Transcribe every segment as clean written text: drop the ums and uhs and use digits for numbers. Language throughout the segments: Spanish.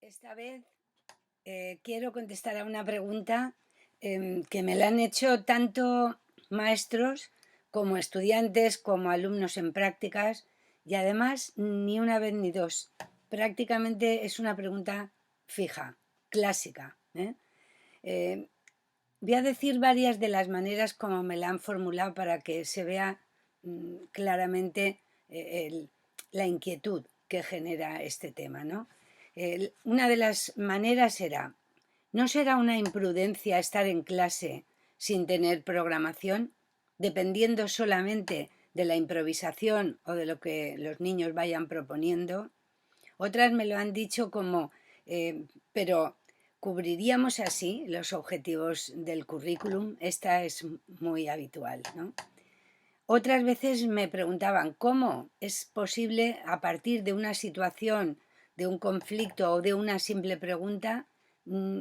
Esta vez quiero contestar a una pregunta que me la han hecho tanto maestros como estudiantes, como alumnos en prácticas, y además ni una vez ni dos. Prácticamente es una pregunta fija, clásica. Voy a decir varias de las maneras como me la han formulado para que se vea claramente la inquietud que genera este tema, ¿no? Una de las maneras era: ¿no será una imprudencia estar en clase sin tener programación, dependiendo solamente de la improvisación o de lo que los niños vayan proponiendo? Otras me lo han dicho como, pero ¿cubriríamos así los objetivos del currículum? Esta es muy habitual, ¿no? Otras veces me preguntaban cómo es posible, a partir de una situación, de un conflicto o de una simple pregunta,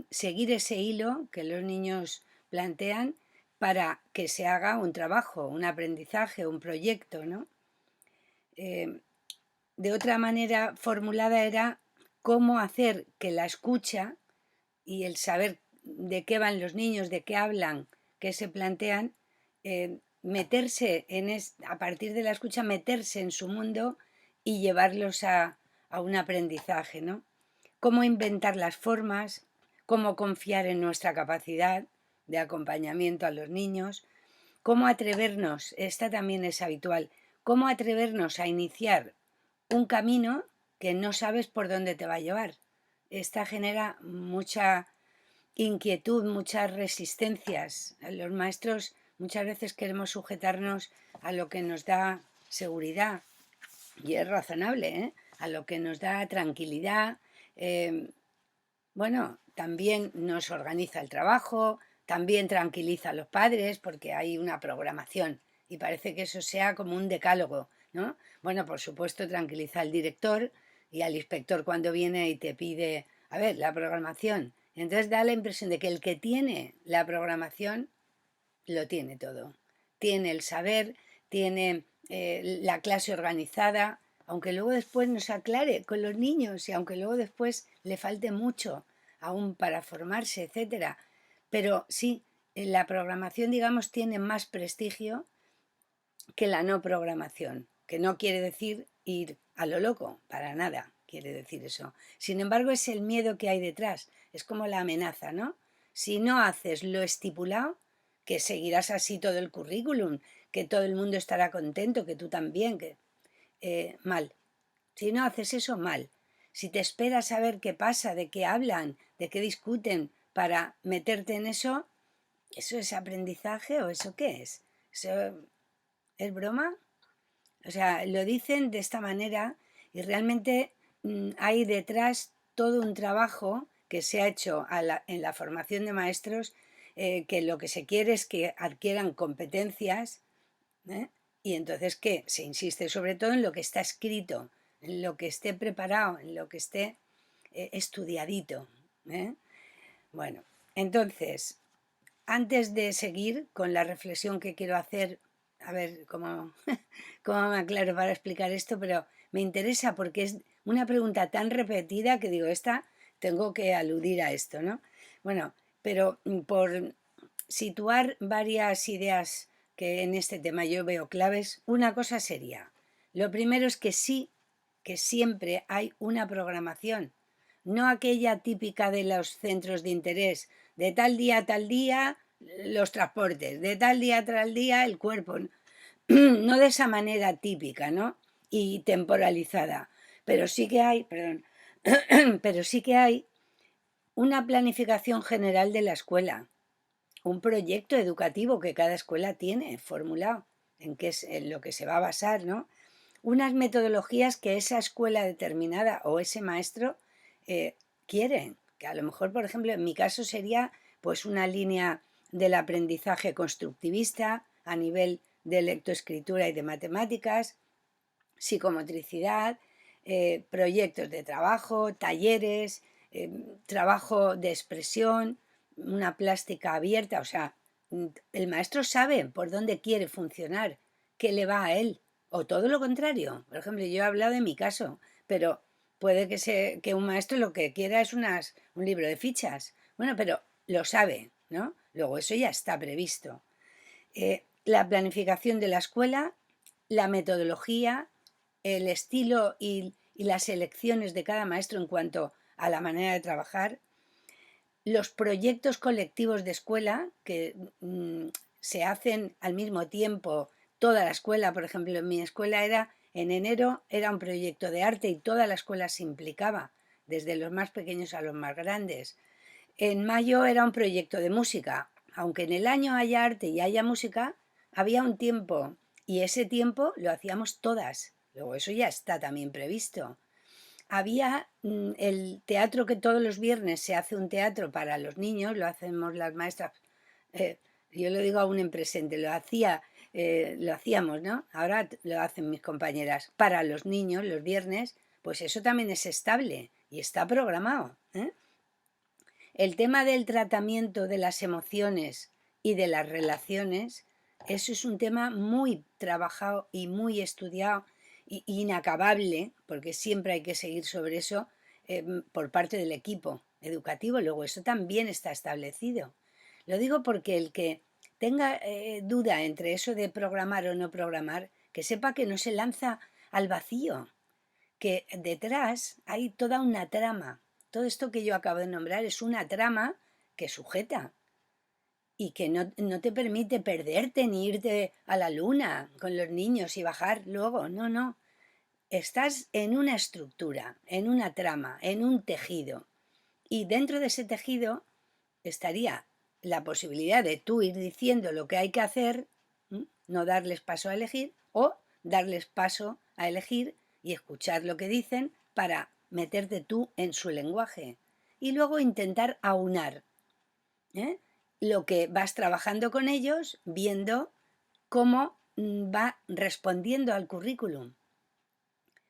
seguir ese hilo que los niños plantean para que se haga un trabajo, un aprendizaje, un proyecto, ¿no? De otra manera formulada era cómo hacer que la escucha y el saber de qué van los niños, de qué hablan, qué se plantean, meterse a partir de la escucha, meterse en su mundo y llevarlos a un aprendizaje, ¿no? Cómo inventar las formas, cómo confiar en nuestra capacidad de acompañamiento a los niños, cómo atrevernos, esta también es habitual, cómo atrevernos a iniciar un camino que no sabes por dónde te va a llevar. Esta genera mucha inquietud, muchas resistencias. Los maestros muchas veces queremos sujetarnos a lo que nos da seguridad, y es razonable, ¿eh? A lo que nos da tranquilidad. Bueno, también nos organiza el trabajo, también tranquiliza a los padres porque hay una programación y parece que eso sea como un decálogo, ¿no? Bueno, por supuesto tranquiliza al director y al inspector cuando viene y te pide, a ver, la programación. Entonces da la impresión de que el que tiene la programación lo tiene todo. Tiene el saber, tiene la clase organizada, aunque luego después nos aclare con los niños y aunque luego después le falte mucho aún para formarse, etcétera. Pero sí, la programación, digamos, tiene más prestigio que la no programación, que no quiere decir ir a lo loco, para nada quiere decir eso. Sin embargo, es el miedo que hay detrás, es como la amenaza, ¿no? Si no haces lo estipulado, que seguirás así todo el currículum, que todo el mundo estará contento, que tú también, que mal. Si no haces eso, mal. Si te esperas a ver qué pasa, de qué hablan, de qué discuten para meterte en eso, ¿eso es aprendizaje o eso qué es? ¿Eso es broma? O sea, lo dicen de esta manera y realmente hay detrás todo un trabajo que se ha hecho en la formación de maestros, que lo que se quiere es que adquieran competencias, ¿eh? Y entonces que se insiste sobre todo en lo que está escrito, en lo que esté preparado, en lo que esté estudiadito, ¿eh? Bueno, entonces, antes de seguir con la reflexión que quiero hacer, a ver cómo me aclaro para explicar esto, pero me interesa porque es una pregunta tan repetida que digo, esta tengo que aludir a esto, ¿no? Bueno, pero por situar varias ideas que en este tema yo veo claves, una cosa sería, lo primero es que sí, que siempre hay una programación, no aquella típica de los centros de interés, de tal día a tal día los transportes, de tal día a tal día el cuerpo, no de esa manera típica, ¿no? Y temporalizada, pero sí que hay, perdón, pero sí que hay una planificación general de la escuela, un proyecto educativo que cada escuela tiene formulado, en lo que se va a basar, ¿no? Unas metodologías que esa escuela determinada o ese maestro eh, quieren, que a lo mejor, por ejemplo, en mi caso sería pues una línea del aprendizaje constructivista a nivel de lectoescritura y de matemáticas, psicomotricidad, proyectos de trabajo, talleres, trabajo de expresión, una plástica abierta, o sea, el maestro sabe por dónde quiere funcionar, qué le va a él, o todo lo contrario. Por ejemplo, yo he hablado de mi caso, pero puede que un maestro lo que quiera es un libro de fichas. Bueno, pero lo sabe, ¿no? Luego eso ya está previsto. La planificación de la escuela, la metodología, el estilo y las elecciones de cada maestro en cuanto a la manera de trabajar, los proyectos colectivos de escuela que se hacen al mismo tiempo, toda la escuela, por ejemplo, en mi escuela en enero era un proyecto de arte y toda la escuela se implicaba, desde los más pequeños a los más grandes. En mayo era un proyecto de música. Aunque en el año haya arte y haya música, había un tiempo y ese tiempo lo hacíamos todas. Luego eso ya está también previsto. Había el teatro que todos los viernes se hace un teatro para los niños, lo hacemos las maestras, eh, yo lo digo aún en presente, lo hacíamos, ¿no? Ahora lo hacen mis compañeras para los niños los viernes, pues eso también es estable y está programado, ¿eh? El tema del tratamiento de las emociones y de las relaciones, eso es un tema muy trabajado y muy estudiado e inacabable, porque siempre hay que seguir sobre eso por parte del equipo educativo. Luego, eso también está establecido. Lo digo porque el que tenga duda entre eso de programar o no programar, que sepa que no se lanza al vacío, que detrás hay toda una trama. Todo esto que yo acabo de nombrar es una trama que sujeta y que no te permite perderte ni irte a la luna con los niños y bajar luego. No, no. Estás en una estructura, en una trama, en un tejido. Y dentro de ese tejido estaría la posibilidad de tú ir diciendo lo que hay que hacer, no darles paso a elegir, o darles paso a elegir y escuchar lo que dicen para meterte tú en su lenguaje. Y luego intentar aunar, ¿eh? Lo que vas trabajando con ellos, viendo cómo va respondiendo al currículum.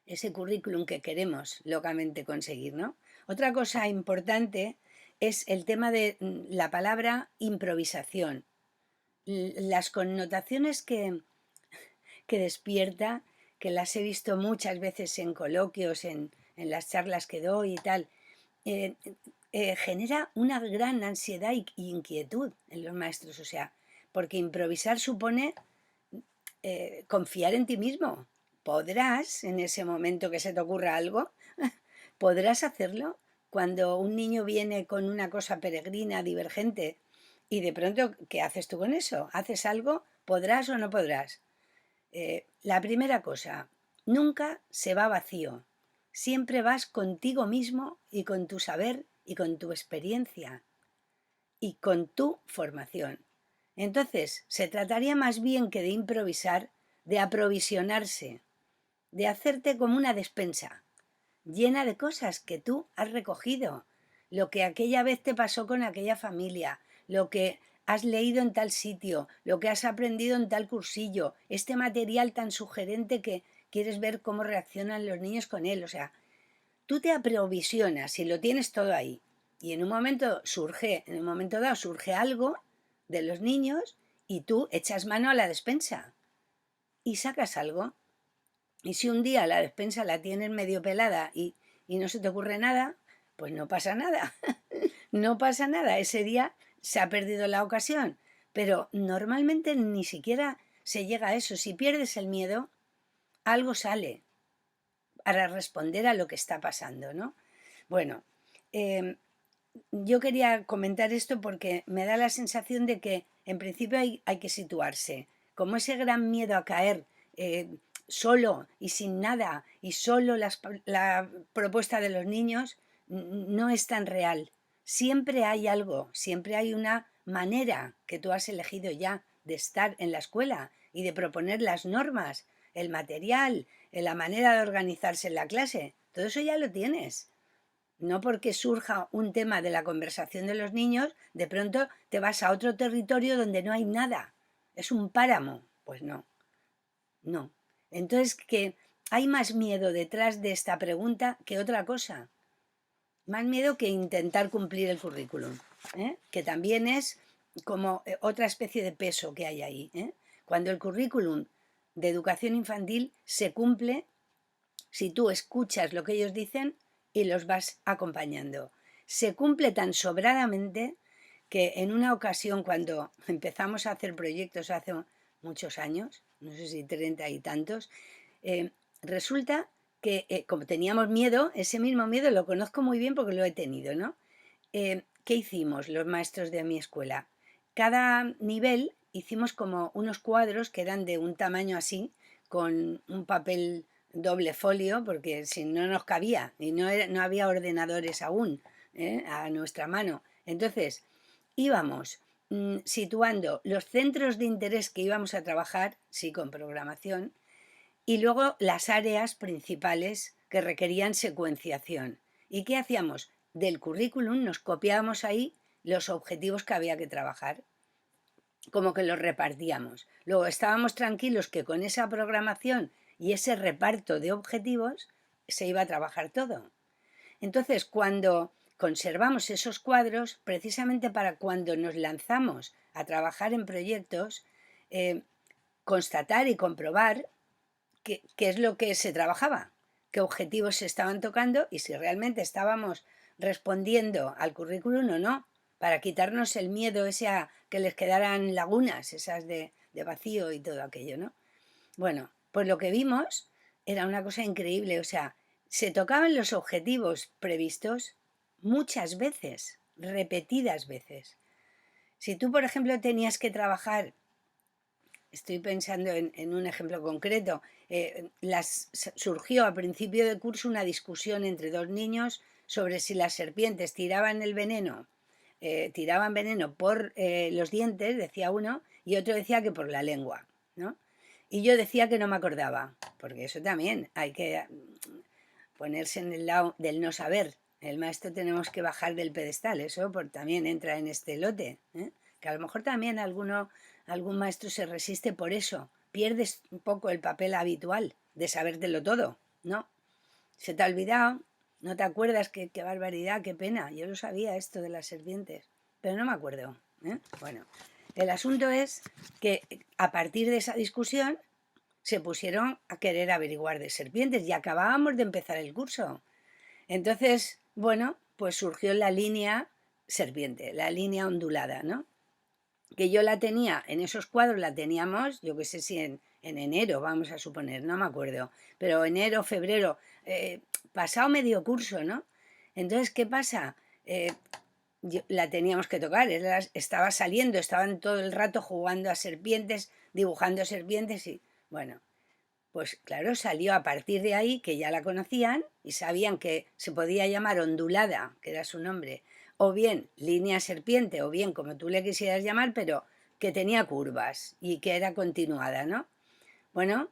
Ese currículum que queremos locamente conseguir, ¿no? Otra cosa importante es el tema de la palabra improvisación. Las connotaciones que despierta, que las he visto muchas veces en coloquios, en las charlas que doy y tal, eh, genera una gran ansiedad y inquietud en los maestros. O sea, porque improvisar supone confiar en ti mismo. Podrás, en ese momento que se te ocurra algo, podrás hacerlo. Cuando un niño viene con una cosa peregrina, divergente, y de pronto, ¿qué haces tú con eso? ¿Haces algo? ¿Podrás o no podrás? La primera cosa, nunca se va vacío. Siempre vas contigo mismo y con tu saber y con tu experiencia y con tu formación. Entonces, se trataría más bien que de improvisar, de aprovisionarse, de hacerte como una despensa, llena de cosas que tú has recogido, lo que aquella vez te pasó con aquella familia, lo que has leído en tal sitio, lo que has aprendido en tal cursillo, este material tan sugerente que quieres ver cómo reaccionan los niños con él. O sea, tú te aprovisionas y lo tienes todo ahí. Y en un momento dado surge algo de los niños y tú echas mano a la despensa y sacas algo. Y si un día la despensa la tienes medio pelada y no se te ocurre nada, pues no pasa nada. No pasa nada. Ese día se ha perdido la ocasión. Pero normalmente ni siquiera se llega a eso. Si pierdes el miedo, algo sale para responder a lo que está pasando, ¿no? Bueno, yo quería comentar esto porque me da la sensación de que en principio hay que situarse. Como ese gran miedo a caer solo y sin nada y solo la propuesta de los niños no es tan real. Siempre hay algo, siempre hay una manera que tú has elegido ya de estar en la escuela y de proponer las normas, el material, la manera de organizarse en la clase. Todo eso ya lo tienes. No porque surja un tema de la conversación de los niños, de pronto te vas a otro territorio donde no hay nada. Es un páramo. Pues no, no. Entonces, que hay más miedo detrás de esta pregunta que otra cosa. Más miedo que intentar cumplir el currículum, que también es como otra especie de peso que hay ahí. Cuando el currículum de educación infantil se cumple, si tú escuchas lo que ellos dicen y los vas acompañando. Se cumple tan sobradamente que en una ocasión, cuando empezamos a hacer proyectos hace muchos años, no sé si 30 y tantos, resulta que como teníamos miedo, ese mismo miedo lo conozco muy bien porque lo he tenido, ¿no? ¿Qué hicimos los maestros de mi escuela? Cada nivel hicimos como unos cuadros que eran de un tamaño así, con un papel doble folio, porque si no nos cabía y no había ordenadores aún a nuestra mano. Entonces, íbamos situando los centros de interés que íbamos a trabajar, sí, con programación, y luego las áreas principales que requerían secuenciación. ¿Y qué hacíamos? Del currículum nos copiábamos ahí los objetivos que había que trabajar, como que los repartíamos. Luego estábamos tranquilos que con esa programación y ese reparto de objetivos se iba a trabajar todo. Entonces, cuando conservamos esos cuadros, precisamente para cuando nos lanzamos a trabajar en proyectos, constatar y comprobar qué es lo que se trabajaba, qué objetivos se estaban tocando y si realmente estábamos respondiendo al currículum o no, para quitarnos el miedo ese a que les quedaran lagunas, esas de vacío y todo aquello, ¿no? Bueno, pues lo que vimos era una cosa increíble, o sea, se tocaban los objetivos previstos muchas veces, repetidas veces. Si tú, por ejemplo, tenías que trabajar, estoy pensando en un ejemplo concreto, surgió a principio de curso una discusión entre dos niños sobre si las serpientes tiraban veneno por los dientes, decía uno, y otro decía que por la lengua, ¿no? Y yo decía que no me acordaba, porque eso también hay que ponerse en el lado del no saber. El maestro tenemos que bajar del pedestal, eso también entra en este lote, ¿eh? Que a lo mejor también algún maestro se resiste por eso. Pierdes un poco el papel habitual de sabértelo todo, ¿no? Se te ha olvidado, no te acuerdas, qué barbaridad, qué pena. Yo lo sabía esto de las serpientes, pero no me acuerdo, ¿eh? Bueno, el asunto es que a partir de esa discusión se pusieron a querer averiguar de serpientes y acabábamos de empezar el curso. Entonces, bueno, pues surgió la línea serpiente, la línea ondulada, ¿no? Que yo la tenía, en esos cuadros la teníamos, yo qué sé si en enero, vamos a suponer, no me acuerdo, pero enero, febrero, pasado medio curso, ¿no? Entonces, ¿qué pasa? La teníamos que tocar, estaba saliendo, estaban todo el rato jugando a serpientes, dibujando serpientes y, bueno, pues claro, salió a partir de ahí que ya la conocían y sabían que se podía llamar ondulada, que era su nombre, o bien línea serpiente, o bien como tú le quisieras llamar, pero que tenía curvas y que era continuada, ¿no? Bueno,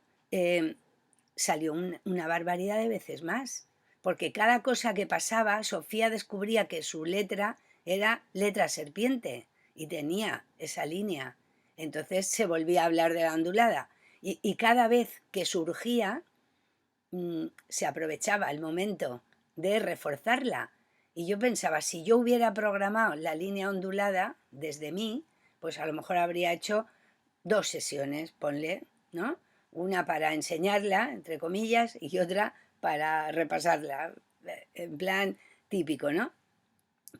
salió una barbaridad de veces más, porque cada cosa que pasaba, Sofía descubría que su letra era letra serpiente y tenía esa línea. Entonces se volvía a hablar de la ondulada. Y cada vez que surgía, se aprovechaba el momento de reforzarla. Y yo pensaba, si yo hubiera programado la línea ondulada desde mí, pues a lo mejor habría hecho 2 sesiones, ponle, ¿no? Una para enseñarla, entre comillas, y otra para repasarla, en plan típico, ¿no?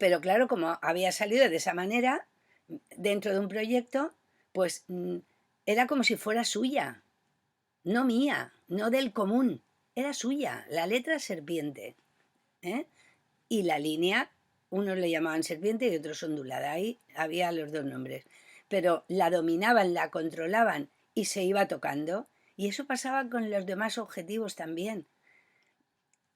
Pero claro, como había salido de esa manera, dentro de un proyecto, pues era como si fuera suya, no mía, no del común, era suya, la letra serpiente, ¿eh? Y la línea, unos le llamaban serpiente y otros ondulada, ahí había los dos nombres, pero la dominaban, la controlaban y se iba tocando, y eso pasaba con los demás objetivos también.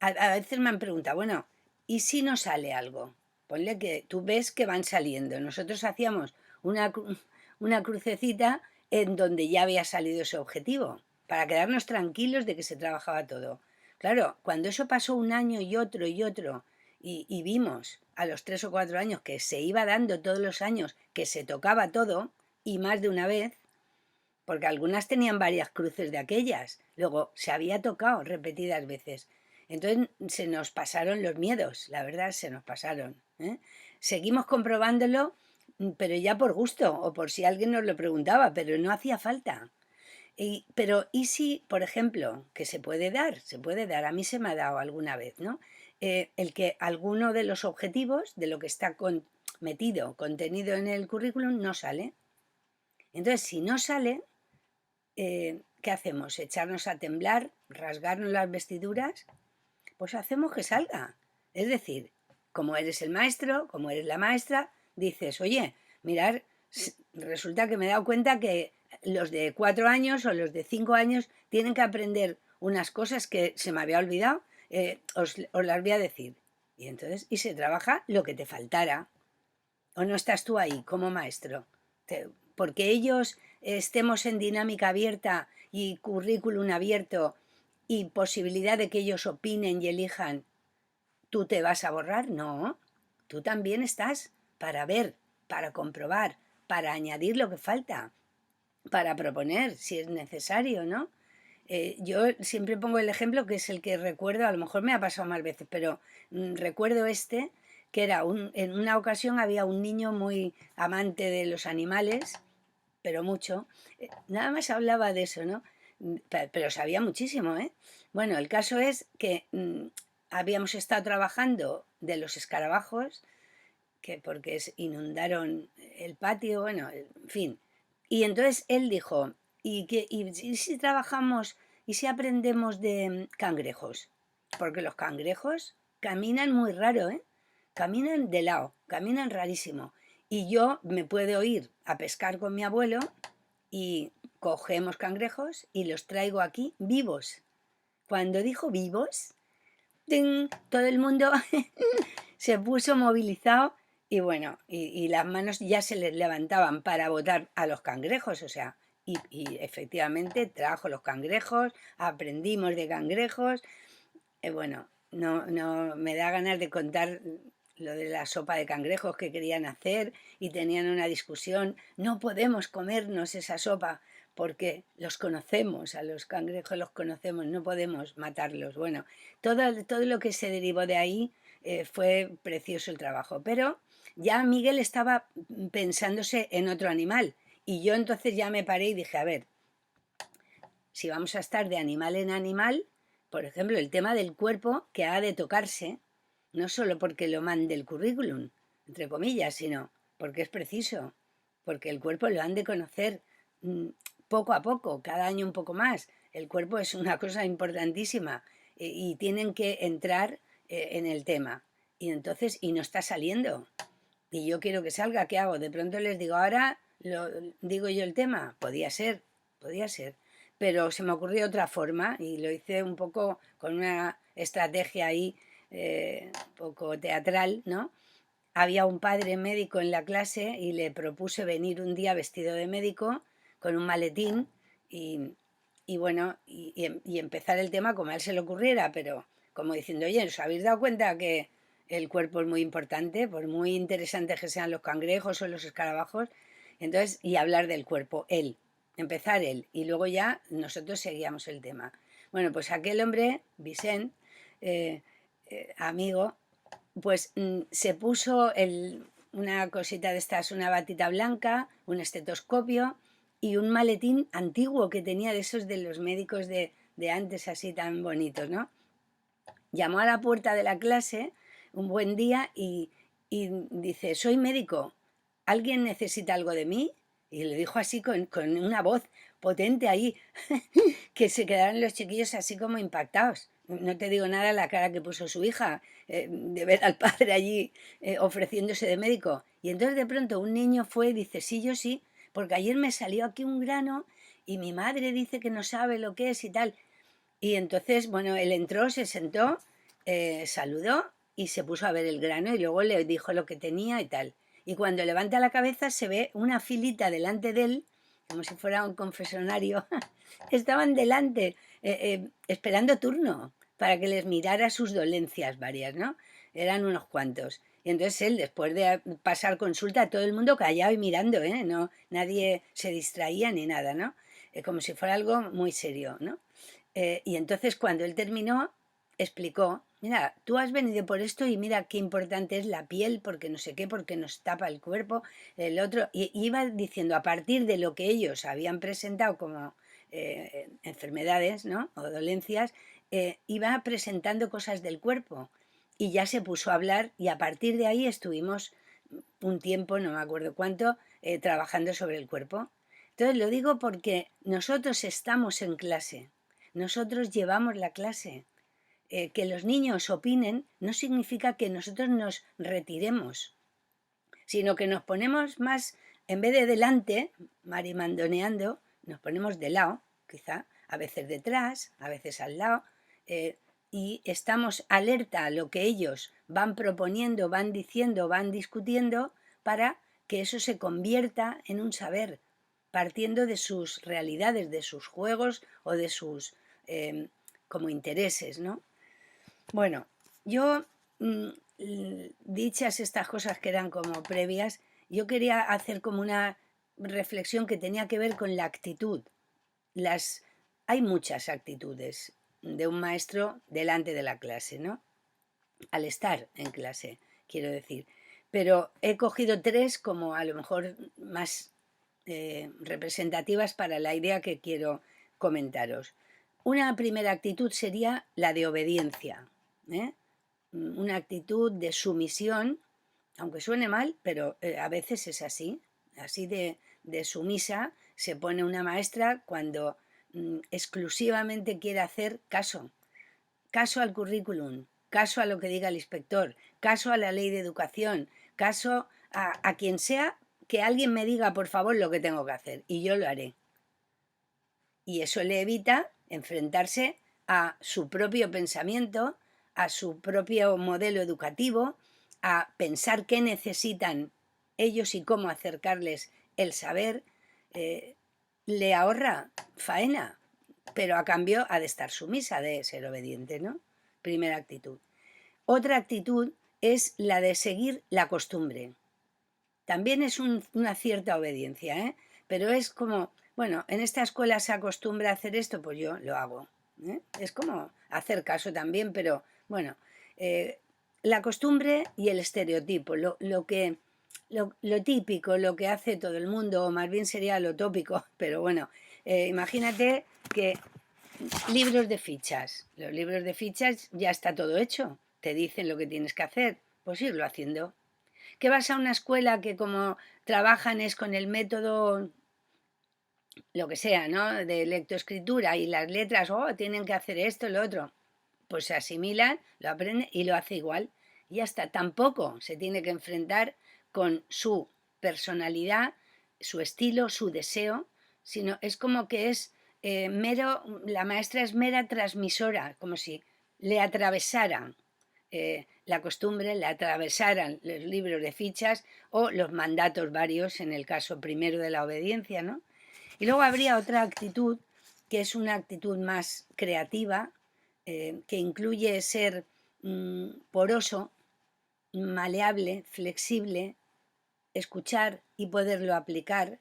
A veces me han preguntado, bueno, ¿y si no sale algo? Ponle que tú ves que van saliendo. Nosotros hacíamos una crucecita en donde ya había salido ese objetivo, para quedarnos tranquilos de que se trabajaba todo. Claro, cuando eso pasó un año y otro, y vimos a los 3 o 4 años que se iba dando todos los años, que se tocaba todo, y más de una vez, porque algunas tenían varias cruces de aquellas, luego se había tocado repetidas veces. Entonces se nos pasaron los miedos, la verdad, se nos pasaron, ¿eh? Seguimos comprobándolo, pero ya por gusto o por si alguien nos lo preguntaba, pero no hacía falta. Pero, ¿y si, por ejemplo, que se puede dar, a mí se me ha dado alguna vez, ¿no? El que alguno de los objetivos de lo que está contenido en el currículum no sale. Entonces, si no sale, ¿qué hacemos? ¿Echarnos a temblar? ¿Rasgarnos las vestiduras? Pues hacemos que salga. Es decir, como eres el maestro, como eres la maestra, dices, oye, mirar, resulta que me he dado cuenta que los de 4 años o los de 5 años tienen que aprender unas cosas que se me había olvidado, os las voy a decir. Y entonces, y se trabaja lo que te faltara. ¿O no estás tú ahí como maestro? Porque ellos estemos en dinámica abierta y currículum abierto y posibilidad de que ellos opinen y elijan, ¿tú te vas a borrar? No, tú también estás para ver, para comprobar, para añadir lo que falta, para proponer si es necesario, ¿no? Yo siempre pongo el ejemplo que es el que recuerdo, a lo mejor me ha pasado más veces, pero recuerdo que era en una ocasión había un niño muy amante de los animales, pero mucho, nada más hablaba de eso, ¿no? Pero sabía muchísimo, ¿eh? Bueno, el caso es que habíamos estado trabajando de los escarabajos, que porque inundaron el patio, bueno, en fin. Y entonces él dijo, ¿y si trabajamos, y si aprendemos de cangrejos? Porque los cangrejos caminan muy raro, ¿eh? Caminan de lado, caminan rarísimo. Y yo me puedo ir a pescar con mi abuelo y cogemos cangrejos y los traigo aquí vivos. Cuando dijo vivos, ¡ting! Todo el mundo se puso movilizado y bueno, y las manos ya se les levantaban para botar a los cangrejos, o sea, y efectivamente trajo los cangrejos, aprendimos de cangrejos, bueno, no me da ganas de contar lo de la sopa de cangrejos que querían hacer y tenían una discusión, no podemos comernos esa sopa porque los conocemos, a los cangrejos los conocemos, no podemos matarlos. Bueno, todo lo que se derivó de ahí fue precioso el trabajo, pero ya Miguel estaba pensándose en otro animal y yo entonces ya me paré y dije, a ver, si vamos a estar de animal en animal, por ejemplo, el tema del cuerpo que ha de tocarse, no solo porque lo mande el currículum, entre comillas, sino porque es preciso, porque el cuerpo lo han de conocer poco a poco, cada año un poco más. El cuerpo es una cosa importantísima y tienen que entrar en el tema. Y entonces, y no está saliendo. Y yo quiero que salga, ¿qué hago? De pronto les digo, ahora lo digo yo el tema. Podía ser. Pero se me ocurrió otra forma y lo hice un poco con una estrategia ahí un poco teatral, ¿no? Había un padre médico en la clase y le propuse venir un día vestido de médico con un maletín y, y bueno, y empezar el tema como a él se le ocurriera, pero como diciendo, oye, ¿os habéis dado cuenta que el cuerpo es muy importante, por muy interesantes que sean los cangrejos o los escarabajos? Entonces, y hablar del cuerpo, empezar él, y luego ya nosotros seguíamos el tema. Bueno, pues aquel hombre, Vicente, amigo, pues se puso una cosita de estas, una batita blanca, un estetoscopio y un maletín antiguo que tenía de esos de los médicos de antes, así tan bonitos, ¿no? Llamó a la puerta de la clase un buen día y dice, soy médico, ¿alguien necesita algo de mí? Y le dijo así con una voz potente ahí, que se quedaron los chiquillos así como impactados. No te digo nada la cara que puso su hija de ver al padre allí ofreciéndose de médico. Y entonces de pronto un niño fue y dice, sí, yo sí, porque ayer me salió aquí un grano y mi madre dice que no sabe lo que es y tal. Y entonces, bueno, él entró, se sentó, saludó y se puso a ver el grano y luego le dijo lo que tenía y tal. Y cuando levanta la cabeza se ve una filita delante de él, como si fuera un confesionario. Estaban delante, esperando turno para que les mirara sus dolencias varias, ¿no? Eran unos cuantos. Y entonces él, después de pasar consulta, todo el mundo callado y mirando, ¿eh? No, nadie se distraía ni nada, ¿no? Como si fuera algo muy serio, ¿no? Y entonces cuando él terminó, explicó, mira, tú has venido por esto y mira qué importante es la piel, porque no sé qué, porque nos tapa el cuerpo, el otro, y iba diciendo a partir de lo que ellos habían presentado como enfermedades, ¿no? O dolencias, iba presentando cosas del cuerpo y ya se puso a hablar y a partir de ahí estuvimos un tiempo, no me acuerdo cuánto, trabajando sobre el cuerpo. Entonces lo digo porque nosotros estamos en clase, nosotros llevamos la clase. Que los niños opinen no significa que nosotros nos retiremos, sino que nos ponemos más, en vez de delante, marimandoneando, nos ponemos de lado, quizá, a veces detrás, a veces al lado, y estamos alerta a lo que ellos van proponiendo, van diciendo, van discutiendo, para que eso se convierta en un saber, partiendo de sus realidades, de sus juegos o de sus como intereses, ¿no? Bueno, yo, dichas estas cosas que eran como previas, yo quería hacer como una reflexión que tenía que ver con la actitud. Las, hay muchas actitudes de un maestro delante de la clase, ¿no? Al estar en clase, quiero decir. Pero he cogido tres como a lo mejor más representativas para la idea que quiero comentaros. Una primera actitud sería la de obediencia, ¿eh? Una actitud de sumisión, aunque suene mal, pero a veces es así, así de sumisa se pone una maestra cuando exclusivamente quiere hacer caso, caso al currículum, caso a lo que diga el inspector, caso a la ley de educación, caso a quien sea, que alguien me diga por favor lo que tengo que hacer y yo lo haré. Y eso le evita enfrentarse a su propio pensamiento, a su propio modelo educativo, a pensar qué necesitan ellos y cómo acercarles el saber, le ahorra faena, pero a cambio ha de estar sumisa, de ser obediente, ¿no? Primera actitud. Otra actitud es la de seguir la costumbre. También es una cierta obediencia, ¿eh? Pero es como, bueno, en esta escuela se acostumbra a hacer esto, pues yo lo hago, ¿eh? Es como hacer caso también, pero bueno, la costumbre y el estereotipo, lo típico, lo que hace todo el mundo, o más bien sería lo tópico, pero bueno, imagínate que libros de fichas, los libros de fichas ya está todo hecho, te dicen lo que tienes que hacer, pues irlo haciendo. Que vas a una escuela que como trabajan es con el método, lo que sea, ¿no? De lectoescritura y las letras, oh, tienen que hacer esto, lo otro. Pues se asimilan, lo aprende y lo hace igual. Y ya está. Tampoco se tiene que enfrentar con su personalidad, su estilo, su deseo, sino es como que es la maestra es mera transmisora, como si le atravesara la costumbre, le atravesaran los libros de fichas o los mandatos varios, en el caso primero de la obediencia, ¿no? Y luego habría otra actitud, que es una actitud más creativa, que incluye ser poroso, maleable, flexible, escuchar y poderlo aplicar.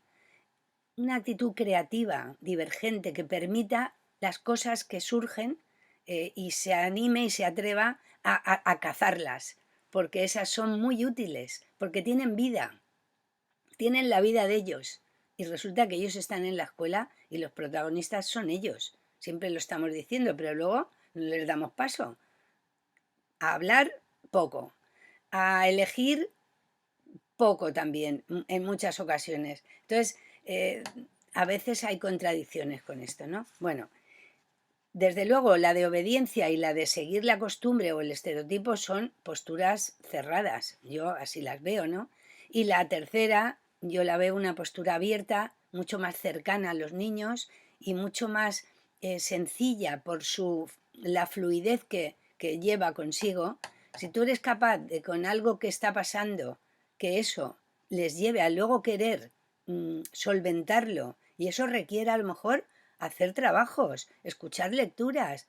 Una actitud creativa, divergente, que permita las cosas que surgen y se anime y se atreva a cazarlas, porque esas son muy útiles, porque tienen vida, tienen la vida de ellos. Y resulta que ellos están en la escuela y los protagonistas son ellos. Siempre lo estamos diciendo, pero luego no les damos paso. A hablar, poco. A elegir, poco también, en muchas ocasiones. Entonces, a veces hay contradicciones con esto, ¿no? Bueno, desde luego la de obediencia y la de seguir la costumbre o el estereotipo son posturas cerradas, yo así las veo, ¿no? Y la tercera, yo la veo una postura abierta, mucho más cercana a los niños y mucho más sencilla por la fluidez que lleva consigo. Si tú eres capaz de con algo que está pasando, que eso les lleve a luego querer solventarlo, y eso requiere a lo mejor hacer trabajos, escuchar lecturas,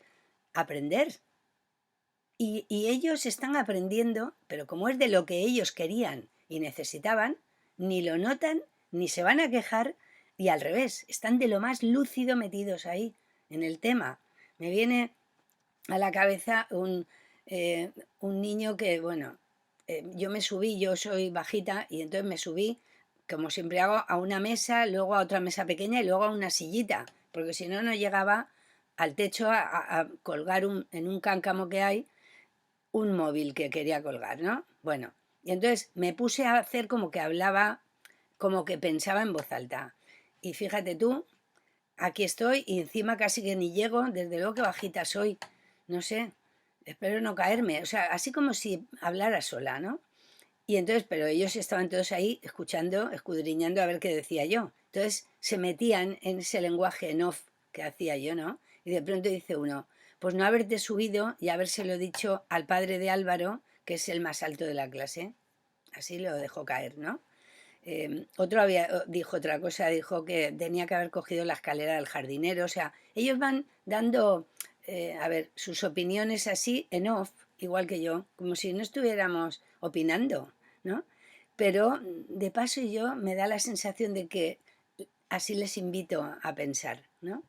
aprender. Y ellos están aprendiendo, pero como es de lo que ellos querían y necesitaban, ni lo notan, ni se van a quejar, y al revés, están de lo más lúcido metidos ahí, en el tema. Me viene a la cabeza un niño que, bueno, yo me subí, yo soy bajita, y entonces me subí, como siempre hago, a una mesa, luego a otra mesa pequeña y luego a una sillita, porque si no, no llegaba al techo a colgar en un cáncamo que hay un móvil que quería colgar, ¿no? Bueno, y entonces me puse a hacer como que hablaba, como que pensaba en voz alta. Y fíjate tú, aquí estoy y encima casi que ni llego, desde luego que bajita soy, no sé, espero no caerme, o sea, así como si hablara sola, ¿no? Y entonces, pero ellos estaban todos ahí escuchando, escudriñando a ver qué decía yo. Entonces se metían en ese lenguaje en off que hacía yo, ¿no? Y de pronto dice uno, pues no haberte subido y habérselo dicho al padre de Álvaro, que es el más alto de la clase. Así lo dejó caer, ¿no? Otro dijo otra cosa, dijo que tenía que haber cogido la escalera del jardinero. O sea, ellos van dando, a ver, sus opiniones así en off, igual que yo, como si no estuviéramos opinando, ¿no? Pero de paso yo me da la sensación de que así les invito a pensar, ¿no?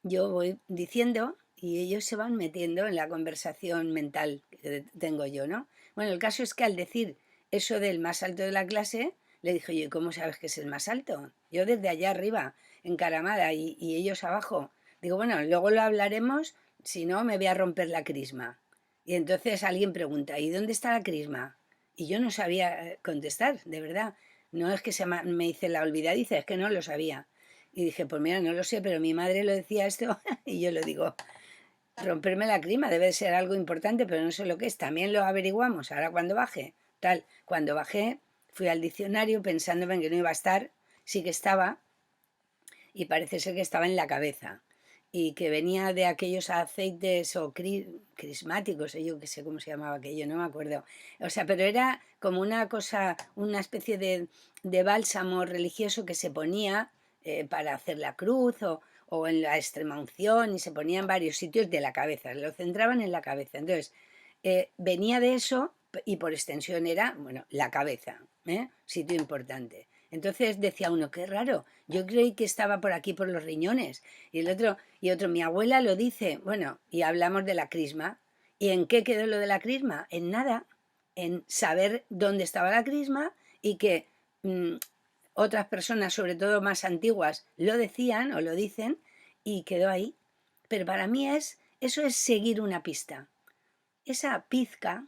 Yo voy diciendo y ellos se van metiendo en la conversación mental que tengo yo, ¿no? Bueno, el caso es que al decir eso del más alto de la clase, le dije yo, ¿cómo sabes que es el más alto? Yo desde allá arriba, encaramada, y ellos abajo. Digo, bueno, luego lo hablaremos, si no me voy a romper la crisma. Y entonces alguien pregunta, ¿y dónde está la crisma? Y yo no sabía contestar, de verdad. No es que me hice la olvidadiza, es que no lo sabía. Y dije, pues mira, no lo sé, pero mi madre lo decía esto y yo lo digo, romperme la crima debe ser algo importante, pero no sé lo que es. También lo averiguamos ahora cuando baje. Tal, cuando bajé, fui al diccionario pensándome en que no iba a estar, sí que estaba, y parece ser que estaba en la cabeza. Y que venía de aquellos aceites o crismáticos, o yo que sé cómo se llamaba aquello, no me acuerdo. O sea, pero era como una cosa, una especie de bálsamo religioso que se ponía para hacer la cruz o en la extrema unción, y se ponía en varios sitios de la cabeza, lo centraban en la cabeza. Entonces, venía de eso y por extensión era, bueno, la cabeza, sitio importante. Entonces decía uno, qué raro, yo creí que estaba por aquí por los riñones. Y el otro, mi abuela lo dice, bueno, y hablamos de la crisma. ¿Y en qué quedó lo de la crisma? En nada, en saber dónde estaba la crisma y que otras personas, sobre todo más antiguas, lo decían o lo dicen y quedó ahí. Pero para mí eso es seguir una pista. Esa pizca,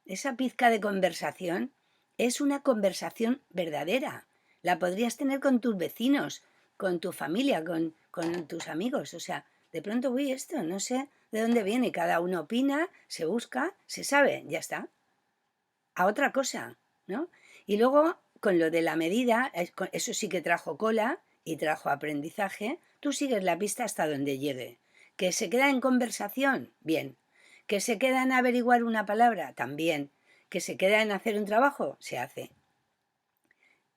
esa pizca de conversación, es una conversación verdadera. La podrías tener con tus vecinos, con tu familia, con tus amigos. O sea, de pronto, uy, esto no sé de dónde viene. Cada uno opina, se busca, se sabe, ya está. A otra cosa, ¿no? Y luego, con lo de la medida, eso sí que trajo cola y trajo aprendizaje. Tú sigues la pista hasta donde llegue. ¿Que se queda en conversación? Bien. ¿Que se queda en averiguar una palabra? También. ¿Que se queda en hacer un trabajo? Se hace.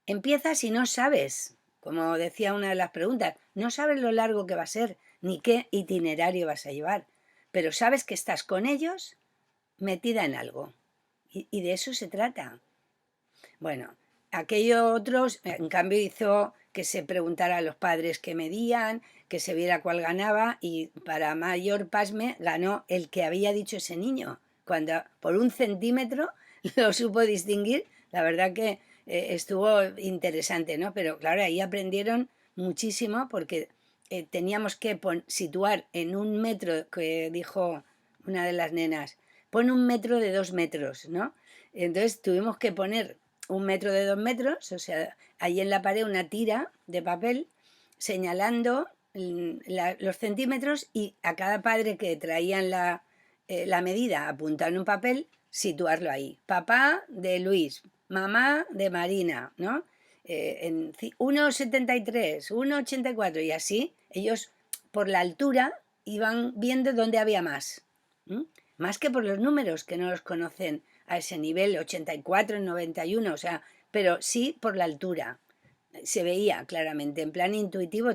Empiezas y no sabes, como decía una de las preguntas, no sabes lo largo que va a ser, ni qué itinerario vas a llevar, pero sabes que estás con ellos metida en algo. Y de eso se trata. Bueno, aquello otros, en cambio, hizo que se preguntara a los padres qué medían, que se viera cuál ganaba, y para mayor pasme ganó el que había dicho ese niño. Cuando por 1 centímetro lo supo distinguir, la verdad que estuvo interesante, ¿no? Pero claro, ahí aprendieron muchísimo porque teníamos que situar en 1 metro, que dijo una de las nenas, pon 1 metro de 2 metros, ¿no? Entonces tuvimos que poner 1 metro de 2 metros, o sea, ahí en la pared una tira de papel señalando los centímetros, y a cada padre que traían la medida apuntar en un papel, situarlo ahí. Papá de Luis, mamá de Marina, ¿no? En 1,73, 1,84 y así, ellos por la altura iban viendo dónde había más. Más que por los números, que no los conocen a ese nivel, 84, 91, o sea, pero sí por la altura. Se veía claramente, en plan intuitivo,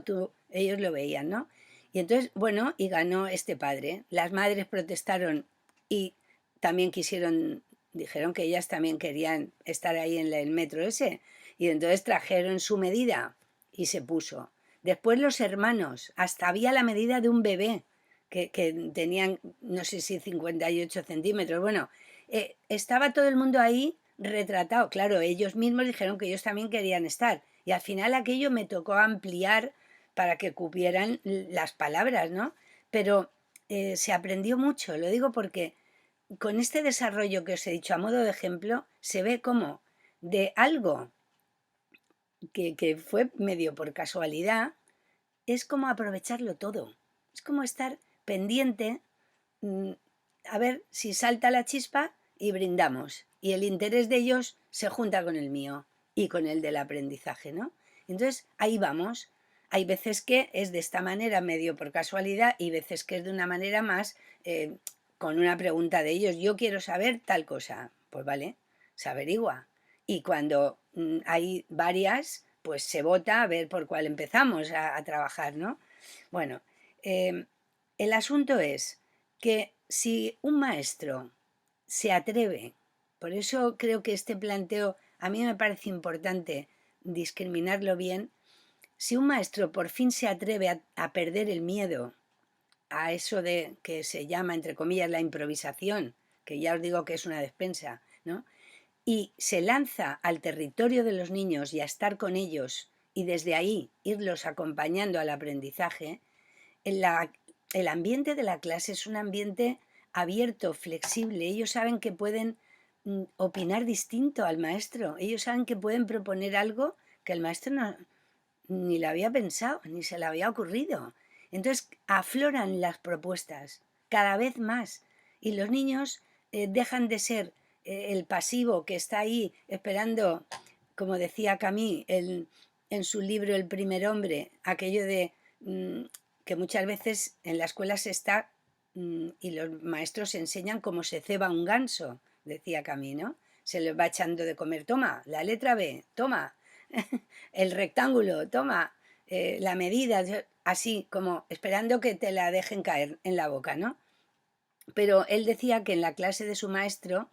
ellos lo veían, ¿no? Y entonces, bueno, y ganó este padre. Las madres protestaron y también dijeron que ellas también querían estar ahí en el metro ese. Y entonces trajeron su medida y se puso. Después los hermanos, hasta había la medida de un bebé, que tenían, no sé si 58 centímetros. Bueno, estaba todo el mundo ahí retratado. Claro, ellos mismos dijeron que ellos también querían estar. Y al final aquello me tocó ampliar para que cupieran las palabras, ¿no? Pero se aprendió mucho, lo digo porque con este desarrollo que os he dicho a modo de ejemplo, se ve cómo de algo que fue medio por casualidad, es como aprovecharlo todo. Es como estar pendiente, mm, a ver si salta la chispa y brindamos. Y el interés de ellos se junta con el mío y con el del aprendizaje, ¿no? Entonces, ahí vamos. Hay veces que es de esta manera, medio por casualidad, y veces que es de una manera más con una pregunta de ellos. Yo quiero saber tal cosa. Pues vale, se averigua. Y cuando hay varias, pues se vota a ver por cuál empezamos a trabajar, ¿no? Bueno, el asunto es que si un maestro se atreve, por eso creo que este planteo a mí me parece importante discriminarlo bien, si un maestro por fin se atreve a perder el miedo a eso de que se llama, entre comillas, la improvisación, que ya os digo que es una despensa, ¿no? Y se lanza al territorio de los niños y a estar con ellos y desde ahí irlos acompañando al aprendizaje, el ambiente de la clase es un ambiente abierto, flexible. Ellos saben que pueden opinar distinto al maestro. Ellos saben que pueden proponer algo que el maestro ni lo había pensado, ni se le había ocurrido. Entonces afloran las propuestas cada vez más y los niños dejan de ser el pasivo que está ahí esperando, como decía Camus en su libro El primer hombre, aquello de que muchas veces en la escuela se está y los maestros enseñan cómo se ceba un ganso, decía Camus, ¿no? Se les va echando de comer, toma, la letra B, toma, el rectángulo, toma, la medida, así como esperando que te la dejen caer en la boca, ¿no? Pero él decía que en la clase de su maestro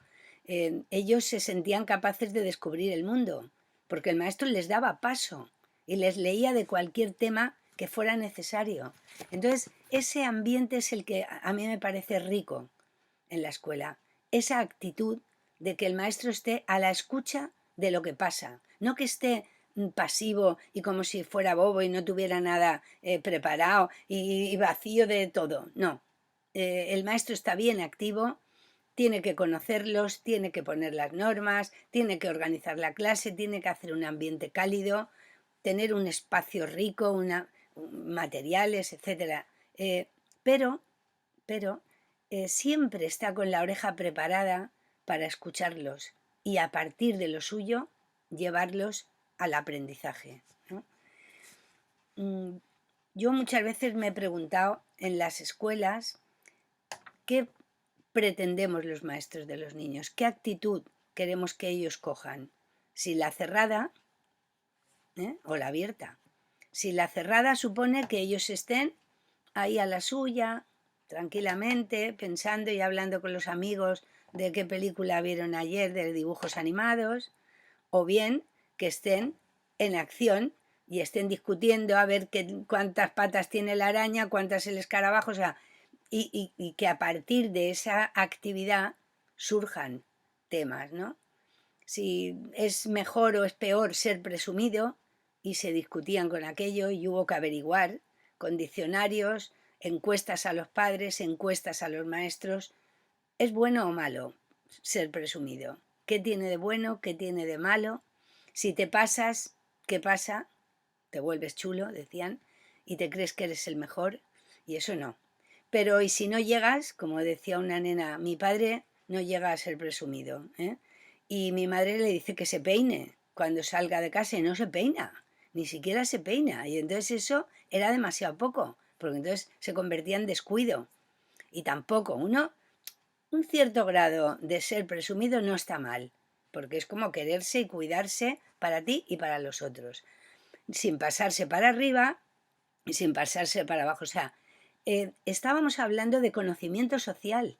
ellos se sentían capaces de descubrir el mundo, porque el maestro les daba paso y les leía de cualquier tema que fuera necesario. Entonces, ese ambiente es el que a mí me parece rico en la escuela, esa actitud de que el maestro esté a la escucha de lo que pasa, no que esté pasivo y como si fuera bobo y no tuviera nada preparado y vacío de todo, no. El maestro está bien activo, tiene que conocerlos, tiene que poner las normas, tiene que organizar la clase, tiene que hacer un ambiente cálido, tener un espacio rico, materiales, etc. Pero, siempre está con la oreja preparada para escucharlos y a partir de lo suyo llevarlos al aprendizaje, ¿no? Yo muchas veces me he preguntado en las escuelas qué pretendemos los maestros de los niños, qué actitud queremos que ellos cojan, si la cerrada o la abierta. Si la cerrada supone que ellos estén ahí a la suya, tranquilamente, pensando y hablando con los amigos de qué película vieron ayer de dibujos animados, o bien que estén en acción y estén discutiendo a ver cuántas patas tiene la araña, cuántas el escarabajo, o sea, y que a partir de esa actividad surjan temas, ¿no? Si es mejor o es peor ser presumido, y se discutían con aquello y hubo que averiguar con diccionarios, encuestas a los padres, encuestas a los maestros, ¿es bueno o malo ser presumido? ¿Qué tiene de bueno? ¿Qué tiene de malo? Si te pasas, ¿qué pasa? Te vuelves chulo, decían, y te crees que eres el mejor, y eso no. Pero y si no llegas, como decía una nena, mi padre no llega a ser presumido, ¿eh? Y mi madre le dice que se peine cuando salga de casa y no se peina, ni siquiera se peina. Y entonces eso era demasiado poco, porque entonces se convertía en descuido. Y tampoco, un cierto grado de ser presumido no está mal, porque es como quererse y cuidarse para ti y para los otros, sin pasarse para arriba y sin pasarse para abajo. O sea, estábamos hablando de conocimiento social.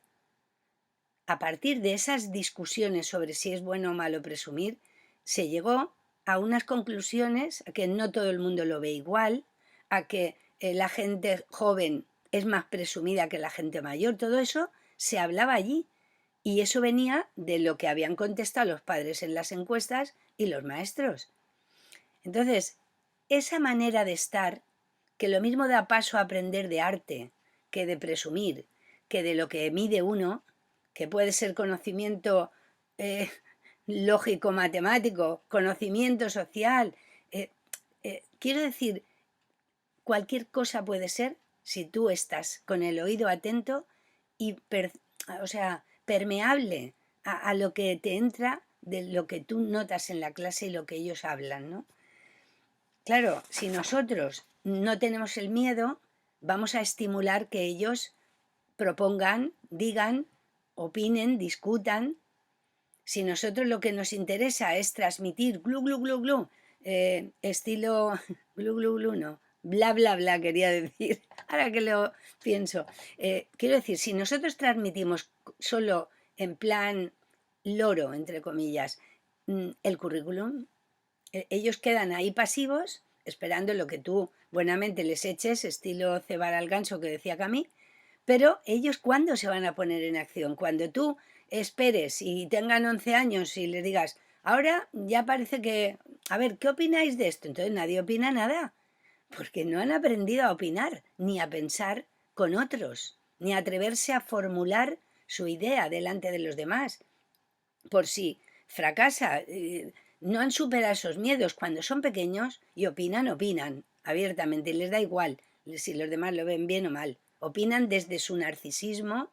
A partir de esas discusiones sobre si es bueno o malo presumir, se llegó a unas conclusiones, a que no todo el mundo lo ve igual, a que la gente joven es más presumida que la gente mayor, todo eso se hablaba allí. Y eso venía de lo que habían contestado los padres en las encuestas y los maestros. Entonces, esa manera de estar que lo mismo da paso a aprender de arte que de presumir, que de lo que mide uno, que puede ser conocimiento lógico, matemático, conocimiento social. Quiero decir, cualquier cosa puede ser si tú estás con el oído atento y o sea, permeable a lo que te entra de lo que tú notas en la clase y lo que ellos hablan, ¿no? Claro, si nosotros no tenemos el miedo, vamos a estimular que ellos propongan, digan, opinen, discutan. Si nosotros lo que nos interesa es transmitir glu, glu, glu, glu, estilo glu, glu, glu, no, bla, bla, bla, quería decir, ahora que lo pienso. Quiero decir, si nosotros transmitimos solo en plan loro, entre comillas, el currículum, ellos quedan ahí pasivos, esperando lo que tú buenamente les eches, estilo cebar al ganso que decía Camille, pero ellos ¿cuándo se van a poner en acción? Cuando tú esperes y tengan 11 años y les digas, ahora ya parece que, a ver, ¿qué opináis de esto? Entonces nadie opina nada, porque no han aprendido a opinar, ni a pensar con otros, ni a atreverse a formular su idea delante de los demás. Por si fracasa, no han superado esos miedos cuando son pequeños y opinan abiertamente, y les da igual si los demás lo ven bien o mal. Opinan desde su narcisismo,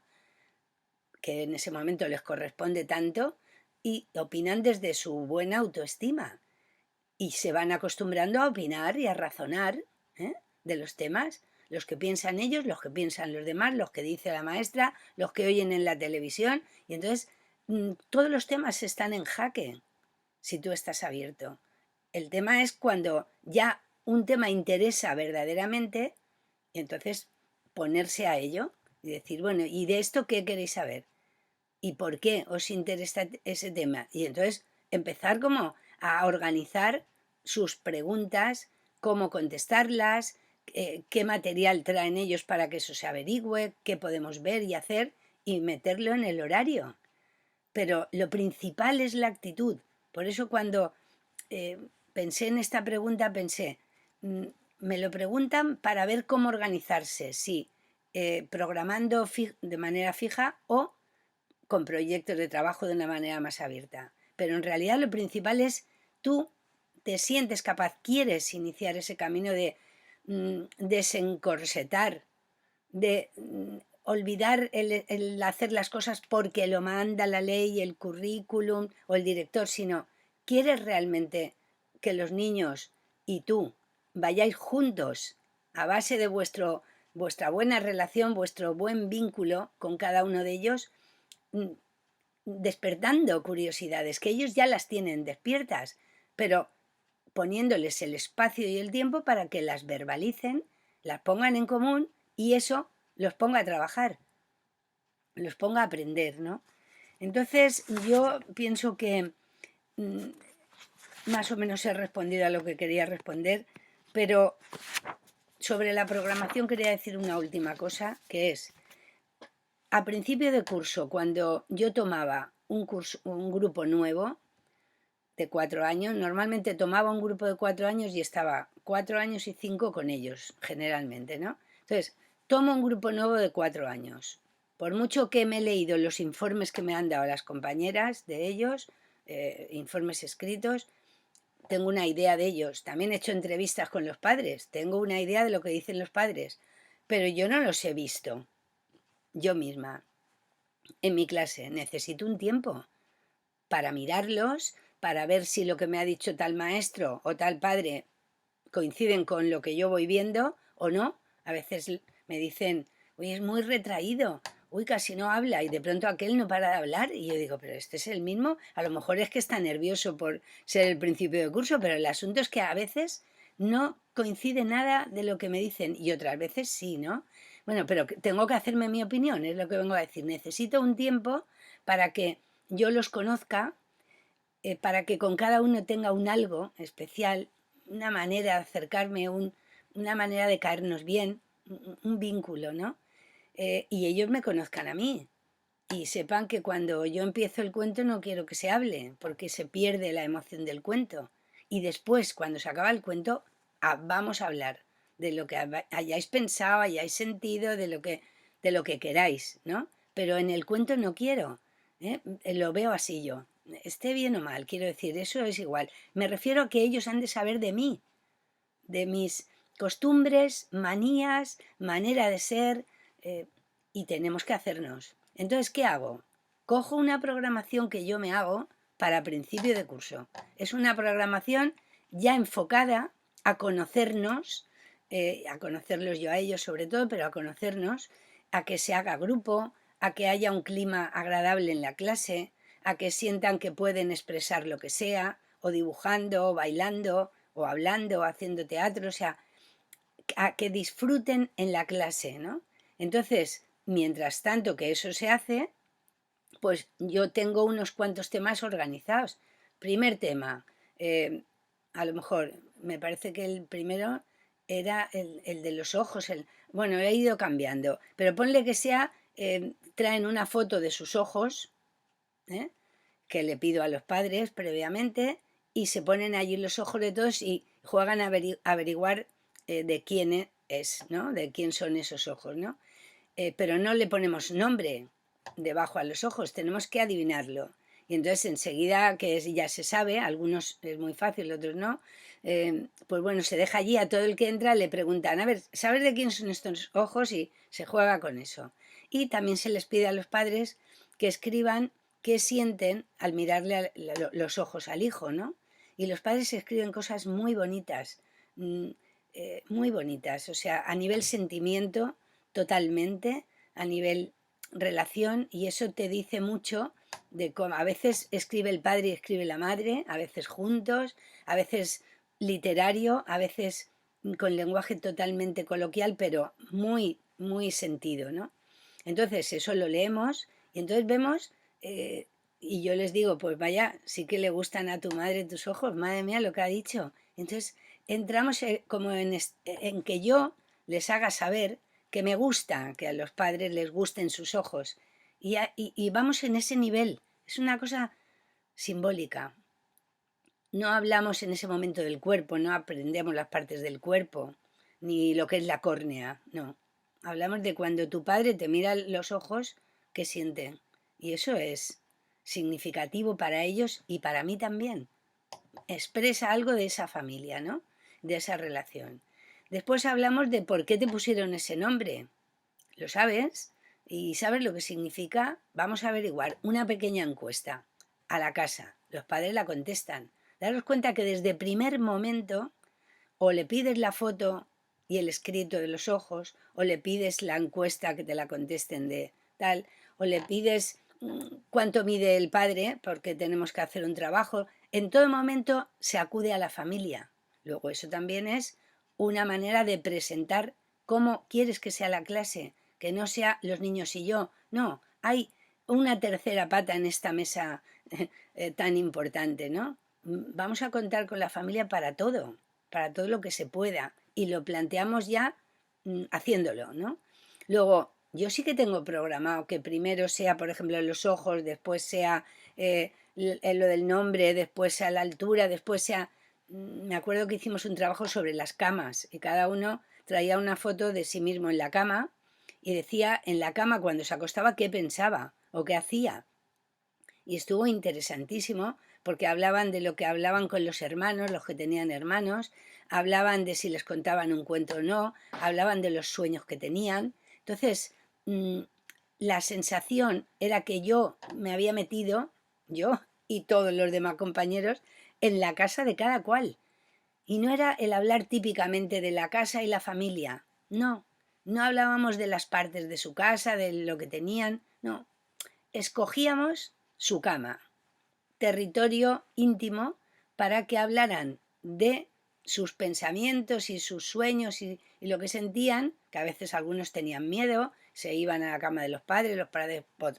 que en ese momento les corresponde tanto, y opinan desde su buena autoestima. Y se van acostumbrando a opinar y a razonar de los temas. Los que piensan ellos, los que piensan los demás, los que dice la maestra, los que oyen en la televisión. Y entonces todos los temas están en jaque si tú estás abierto. El tema es cuando ya un tema interesa verdaderamente y entonces ponerse a ello y decir, bueno, ¿y de esto qué queréis saber? ¿Y por qué os interesa ese tema? Y entonces empezar como a organizar sus preguntas, cómo contestarlas, qué material traen ellos para que eso se averigüe, qué podemos ver y hacer y meterlo en el horario. Pero lo principal es la actitud. Por eso cuando pensé en esta pregunta, pensé, me lo preguntan para ver cómo organizarse, sí, programando de manera fija o con proyectos de trabajo de una manera más abierta. Pero en realidad lo principal es tú te sientes capaz, quieres iniciar ese camino de desencorsetar, de olvidar el hacer las cosas porque lo manda la ley, el currículum o el director, sino quieres realmente que los niños y tú vayáis juntos a base de vuestra buena relación, vuestro buen vínculo con cada uno de ellos, despertando curiosidades, que ellos ya las tienen despiertas, pero poniéndoles el espacio y el tiempo para que las verbalicen, las pongan en común y eso los ponga a trabajar, los ponga a aprender, ¿no? Entonces yo pienso que más o menos he respondido a lo que quería responder, pero sobre la programación quería decir una última cosa, que es, a principio de curso, cuando yo tomaba un grupo nuevo de 4 años, normalmente tomaba un grupo de 4 años y estaba 4 años y 5 con ellos, generalmente, ¿no? Entonces, tomo un grupo nuevo de 4 años. Por mucho que me he leído los informes que me han dado las compañeras de ellos, informes escritos, tengo una idea de ellos. También he hecho entrevistas con los padres, tengo una idea de lo que dicen los padres, pero yo no los he visto yo misma en mi clase. Necesito un tiempo para mirarlos, para ver si lo que me ha dicho tal maestro o tal padre coinciden con lo que yo voy viendo o no. A veces me dicen, uy, es muy retraído, uy, casi no habla, y de pronto aquel no para de hablar, y yo digo, pero este es el mismo, a lo mejor es que está nervioso por ser el principio de curso, pero el asunto es que a veces no coincide nada de lo que me dicen, y otras veces sí, ¿no? Bueno, pero tengo que hacerme mi opinión, es lo que vengo a decir. Necesito un tiempo para que yo los conozca, para que con cada uno tenga un algo especial, una manera de acercarme, una manera de caernos bien, un vínculo, ¿no? Y ellos me conozcan a mí y sepan que cuando yo empiezo el cuento no quiero que se hable, porque se pierde la emoción del cuento. Y después, cuando se acaba el cuento, vamos a hablar. de lo que hayáis pensado, hayáis sentido, de lo que queráis, ¿no? Pero en el cuento no quiero, ¿eh? Lo veo así yo. Esté bien o mal, quiero decir, eso es igual. Me refiero a que ellos han de saber de mí, de mis costumbres, manías, manera de ser, y tenemos que hacernos. Entonces, ¿qué hago? Cojo una programación que yo me hago para principio de curso. Es una programación ya enfocada a conocernos, a conocerlos yo a ellos sobre todo, pero a conocernos, a que se haga grupo, a que haya un clima agradable en la clase, a que sientan que pueden expresar lo que sea, o dibujando, o bailando, o hablando, o haciendo teatro, o sea, a que disfruten en la clase, ¿no? Entonces, mientras tanto que eso se hace, pues yo tengo unos cuantos temas organizados. Primer tema, a lo mejor me parece que el primero era el de los ojos, bueno, he ido cambiando, pero ponle que sea, traen una foto de sus ojos, ¿eh? Que le pido a los padres previamente, y se ponen allí los ojos de todos y juegan a averiguar de quién es, ¿no? De quién son esos ojos, ¿no? Pero no le ponemos nombre debajo a los ojos, tenemos que adivinarlo. Y entonces enseguida que ya se sabe, algunos es muy fácil, otros no, pues bueno, se deja allí a todo el que entra, le preguntan, a ver, ¿sabes de quién son estos ojos? Y se juega con eso. Y también se les pide a los padres que escriban qué sienten al mirarle los ojos al hijo, ¿no? Y los padres escriben cosas mm, muy bonitas, o sea, a nivel sentimiento, totalmente, a nivel relación, y eso te dice mucho de cómo a veces escribe el padre y escribe la madre, a veces juntos, a veces literario, a veces con lenguaje totalmente coloquial, pero muy, muy sentido, ¿no? Entonces eso lo leemos y entonces vemos, y yo les digo, pues vaya, sí que le gustan a tu madre tus ojos, madre mía lo que ha dicho. Entonces entramos como en que yo les haga saber que me gusta que a los padres les gusten sus ojos. Y vamos en ese nivel. Es una cosa simbólica. No hablamos en ese momento del cuerpo, no aprendemos las partes del cuerpo, ni lo que es la córnea, no. Hablamos de cuando tu padre te mira los ojos, ¿qué siente? Y eso es significativo para ellos y para mí también. Expresa algo de esa familia, ¿no? De esa relación. Después hablamos de por qué te pusieron ese nombre. ¿Lo sabes? ¿Y sabes lo que significa? Vamos a averiguar una pequeña encuesta a la casa. Los padres la contestan. Daros cuenta que desde el primer momento o le pides la foto y el escrito de los ojos, o le pides la encuesta que te la contesten de tal, o le pides cuánto mide el padre, porque tenemos que hacer un trabajo. En todo momento se acude a la familia. Luego eso también es una manera de presentar cómo quieres que sea la clase, que no sea los niños y yo. No, hay una tercera pata en esta mesa tan importante, ¿no? Vamos a contar con la familia para todo lo que se pueda, y lo planteamos ya haciéndolo, ¿no? Luego, yo sí que tengo programado que primero sea, por ejemplo, los ojos, después sea lo del nombre, después sea la altura, después sea... Me acuerdo que hicimos un trabajo sobre las camas y cada uno traía una foto de sí mismo en la cama y decía en la cama cuando se acostaba qué pensaba o qué hacía. Y estuvo interesantísimo porque hablaban de lo que hablaban con los hermanos, los que tenían hermanos, hablaban de si les contaban un cuento o no, hablaban de los sueños que tenían. Entonces, la sensación era que yo me había metido, yo y todos los demás compañeros, en la casa de cada cual. Y no era el hablar típicamente de la casa y la familia, no, no hablábamos de las partes de su casa, de lo que tenían, no, escogíamos su cama, territorio íntimo, para que hablaran de sus pensamientos y sus sueños y lo que sentían, que a veces algunos tenían miedo, se iban a la cama de los padres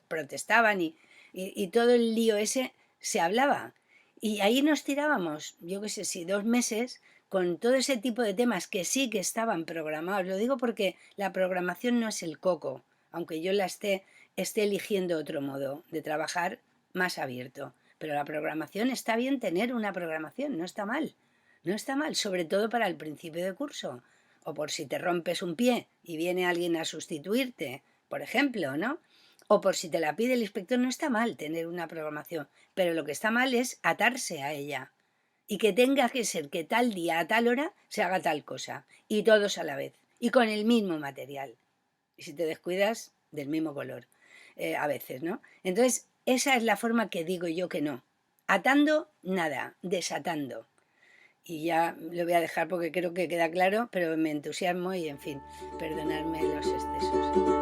protestaban y todo el lío ese se hablaba. Y ahí nos tirábamos, yo qué sé, si 2 meses con todo ese tipo de temas que sí que estaban programados. Lo digo porque la programación no es el coco, aunque yo la esté eligiendo otro modo de trabajar más abierto. Pero la programación, está bien tener una programación, no está mal. No está mal, sobre todo para el principio de curso. o por si te rompes un pie y viene alguien a sustituirte, por ejemplo, ¿no? O por si te la pide el inspector. No está mal tener una programación, pero lo que está mal es atarse a ella y que tenga que ser que tal día a tal hora se haga tal cosa y todos a la vez y con el mismo material. Y si te descuidas, del mismo color, a veces, ¿no? Entonces, esa es la forma que digo yo que no. Atando, nada, desatando. Y ya lo voy a dejar porque creo que queda claro, pero me entusiasmo y, en fin, perdonadme los excesos.